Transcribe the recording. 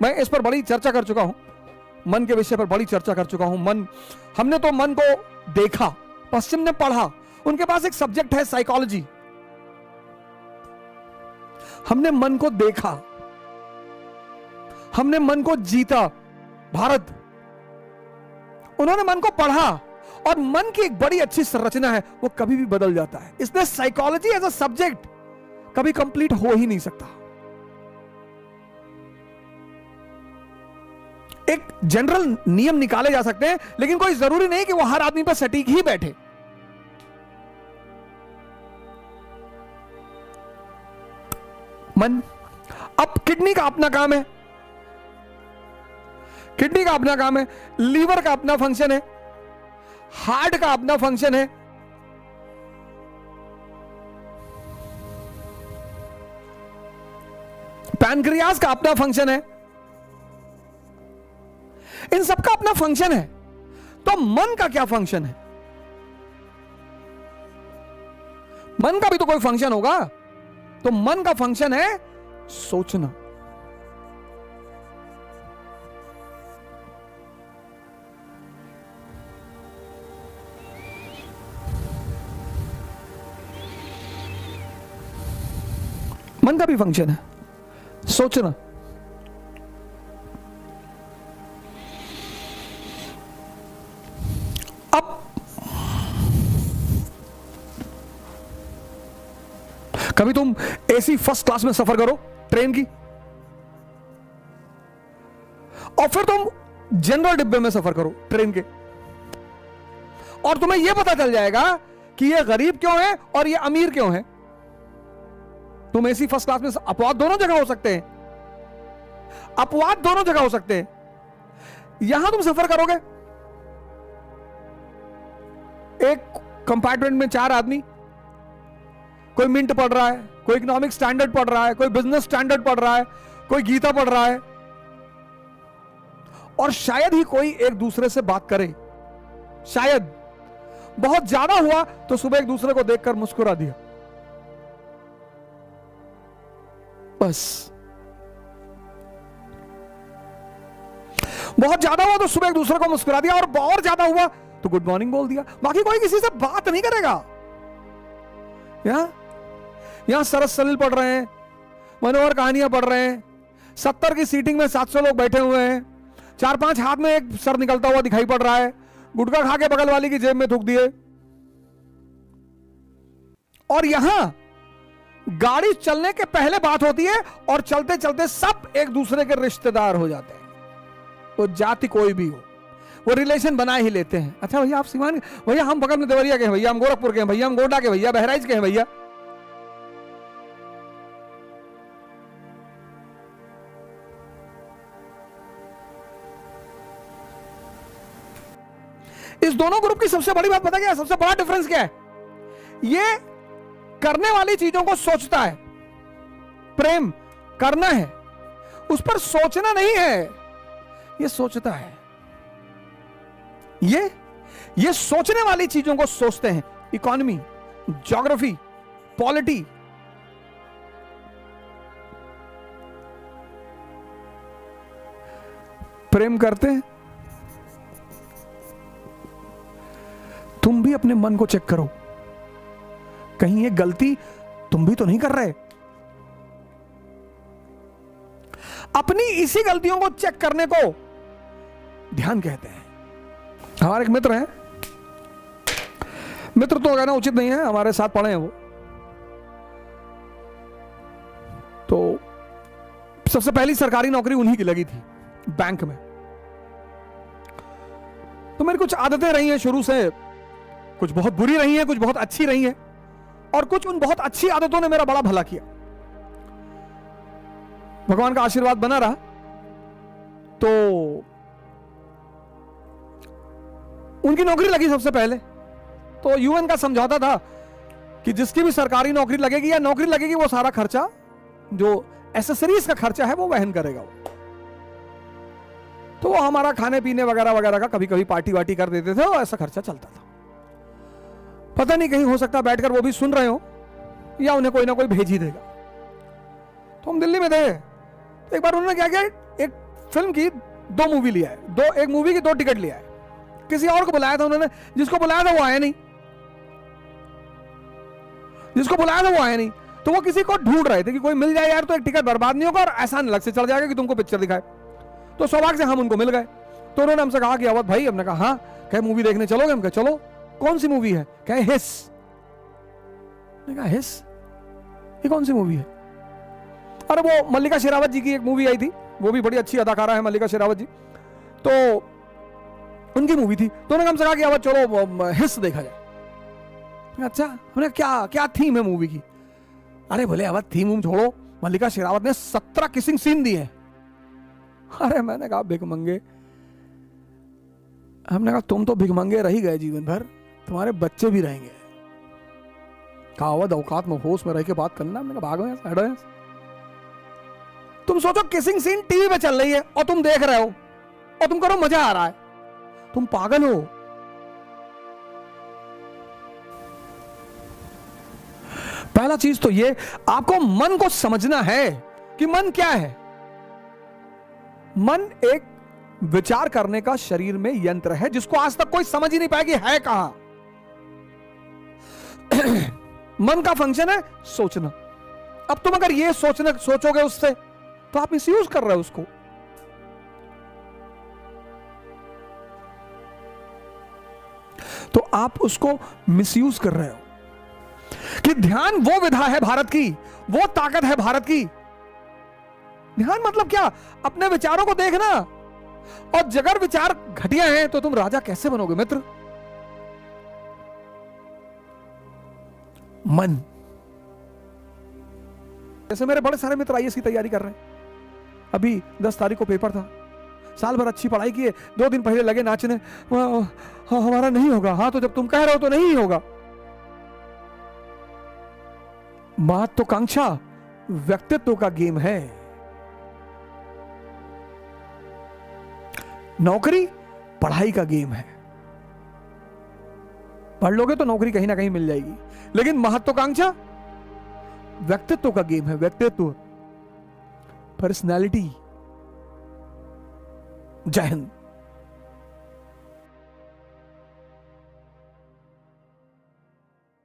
मैं इस पर बड़ी चर्चा कर चुका हूं, मन के विषय पर बड़ी चर्चा कर चुका हूं। मन, हमने तो मन को देखा, पश्चिम ने पढ़ा, उनके पास एक सब्जेक्ट है साइकोलॉजी। हमने मन को देखा, हमने मन को जीता, भारत। उन्होंने मन को पढ़ा, और मन की एक बड़ी अच्छी संरचना है, वो कभी भी बदल जाता है। इसलिए साइकोलॉजी एज अ सब्जेक्ट कभी कंप्लीट हो ही नहीं सकता। एक जनरल नियम निकाले जा सकते हैं, लेकिन कोई जरूरी नहीं कि वो हर आदमी पर सटीक ही बैठे। मन, अब किडनी का अपना काम है, किडनी का अपना काम है, लीवर का अपना फंक्शन है, हार्ट का अपना फंक्शन है, पैनक्रियास का अपना फंक्शन है, इन सबका अपना फंक्शन है। तो मन का क्या फंक्शन है? मन का भी तो कोई फंक्शन होगा। तो मन का फंक्शन है सोचना। मन का भी फंक्शन है सोचना। अब कभी तुम एसी फर्स्ट क्लास में सफर करो ट्रेन की, और फिर तुम जनरल डिब्बे में सफर करो ट्रेन के, और तुम्हें यह पता चल जाएगा कि यह गरीब क्यों है और यह अमीर क्यों है। तुम एसी फर्स्ट क्लास में, अपवाद दोनों जगह हो सकते हैं, अपवाद दोनों जगह हो सकते हैं। यहां तुम सफर करोगे, एक कंपार्टमेंट में 4 आदमी, कोई मिंट पढ़ रहा है, कोई इकोनॉमिक स्टैंडर्ड पढ़ रहा है, कोई बिजनेस स्टैंडर्ड पढ़ रहा है, कोई गीता पढ़ रहा है, और शायद ही कोई एक दूसरे से बात करे। शायद बहुत ज्यादा हुआ तो सुबह एक दूसरे को देखकर मुस्कुरा दिया, बस। बहुत ज्यादा हुआ तो सुबह एक दूसरे को मुस्कुरा दिया, और बहुत ज्यादा हुआ तो गुड मॉर्निंग बोल दिया। बाकी कोई किसी से बात नहीं करेगा। यहां सरस सलील पढ़ रहे हैं, मनोहर कहानियां पढ़ रहे हैं, 70 की सीटिंग में 700 लोग बैठे हुए हैं, 4-5 हाथ में एक सर निकलता हुआ दिखाई पड़ रहा है, गुटखा खा के बगल वाली की जेब में थूक दिए। और यहां गाड़ी चलने के पहले बात होती है, और चलते चलते सब एक दूसरे के रिश्तेदार हो जाते हैं। वो जाति कोई भी हो, वो रिलेशन बना ही लेते हैं। अच्छा भैया आप सीवान, भैया हम बगल में देवरिया के हैं, भैया हम गोरखपुर के हैं, भैया हम गोड्डा के, भैया बहराइच के हैं, भैया। इस दोनों ग्रुप की सबसे बड़ी बात पता क्या है? सबसे बड़ा डिफरेंस क्या है? ये करने वाली चीजों को सोचता है। प्रेम करना है, उस पर सोचना नहीं है, ये सोचता है। ये सोचने वाली चीजों को सोचते हैं। Economy, geography, polity. प्रेम करते हैं। तुम भी अपने मन को चेक करो, कहीं ये गलती तुम भी तो नहीं कर रहे। अपनी इसी गलतियों को चेक करने को ध्यान कहते हैं। हमारे एक मित्र हैं, मित्र तो कहना उचित नहीं है, हमारे साथ पढ़े हैं वो। तो सबसे पहली सरकारी नौकरी उन्हीं की लगी थी, बैंक में। तो मेरी कुछ आदतें रही हैं शुरू से, कुछ बहुत बुरी रही हैं, कुछ बहुत अच्छी रही हैं, और कुछ उन बहुत अच्छी आदतों ने मेरा बड़ा भला किया। भगवान का आशीर्वाद बना रहा। तो उनकी नौकरी लगी सबसे पहले। तो यूएन का समझौता था कि जिसकी भी सरकारी नौकरी लगेगी या नौकरी लगेगी, वो सारा खर्चा, जो एसेसरीज का खर्चा है, वो वहन करेगा वो। तो वो हमारा खाने पीने वगैरह वगैरह का, कभी कभी पार्टी वार्टी कर देते थे, और ऐसा खर्चा चलता था। पता नहीं कहीं हो सकता बैठकर वो भी सुन रहे हो, या उन्हें कोई ना कोई भेज ही देगा। तो हम दिल्ली में थे। तो एक बार उन्होंने क्या किया, एक फिल्म की 2 मूवी लिया है, एक मूवी की 2 टिकट लिया है, किसी और को बुलाया था उन्होंने, जिसको बुलाया था वो आया नहीं, जिसको बुलाया था वो आया नहीं, तो वो किसी को ढूंढ रहे थे कि कोई मिल जाए यार तो एक टिकट बर्बाद नहीं होगा और एहसान अलग से चढ़ जाएगा कि तुमको पिक्चर दिखाए। तो सौभाग्य से हम उनको मिल गए। तो उन्होंने हमसे कहा कि अवध भाई, हमने कहा हाँ, कहे मूवी देखने चलोगे? हम कहे चलो। कौन सी मूवी है? कहे हिस। मैंने कहा हिस, ये कौन सी मूवी है? अरे वो मल्लिका शेरावत जी की एक मूवी आई थी, वो भी बड़ी अच्छी अदाकारा है मल्लिका शेरावत जी, तो उनकी मूवी थी। तो उन्होंने हमसे कहा कि अवध चलो हिस देखा जाए। अच्छा, हमने क्या क्या थीम है मूवी की? अरे बोले अवध थीम छोड़ो, मल्लिका शेरावत ने 17 किसिंग सीन दिए। अरे मैंने कहा भिखमंगे, हमने कहा तुम तो भिखमंगे रह ही गए जीवन भर, तुम्हारे बच्चे भी रहेंगे। कहा अवध औकात में होश में रह के बात करना। मैंने कहा भागो यहाँ, हटो यहाँ। तुम सोचो किसिंग सीन टीवी पे चल रही है और तुम देख रहे हो और तुम करो मजा आ रहा है, तुम पागल हो। पहला चीज तो ये, आपको मन को समझना है कि मन क्या है। मन एक विचार करने का शरीर में यंत्र है जिसको आज तक कोई समझ ही नहीं पाया कि है कहां। मन का फंक्शन है सोचना। अब तुम अगर ये सोचोगे उससे तो आप मिसयूज कर रहे हो उसको। तो आप उसको मिसयूज कर रहे हो कि ध्यान वो विधा है भारत की, वो ताकत है भारत की। ध्यान मतलब क्या? अपने विचारों को देखना। और जगर विचार घटिया हैं तो तुम राजा कैसे बनोगे मित्र? मन। जैसे मेरे बड़े सारे मित्र आईएएस की तैयारी कर रहे हैं, अभी 10 तारीख को पेपर था, साल भर अच्छी पढ़ाई किए, 2 दिन पहले लगे नाचने, हमारा नहीं होगा। हाँ, तो जब तुम कह रहे हो तो नहीं होगा। महत्वाकांक्षा व्यक्तित्व का गेम है। नौकरी पढ़ाई का गेम है। पढ़ लोगे तो नौकरी कहीं ना कहीं मिल जाएगी, लेकिन महत्वाकांक्षा व्यक्तित्व का गेम है। व्यक्तित्व, पर्सनैलिटी। जय हिंद।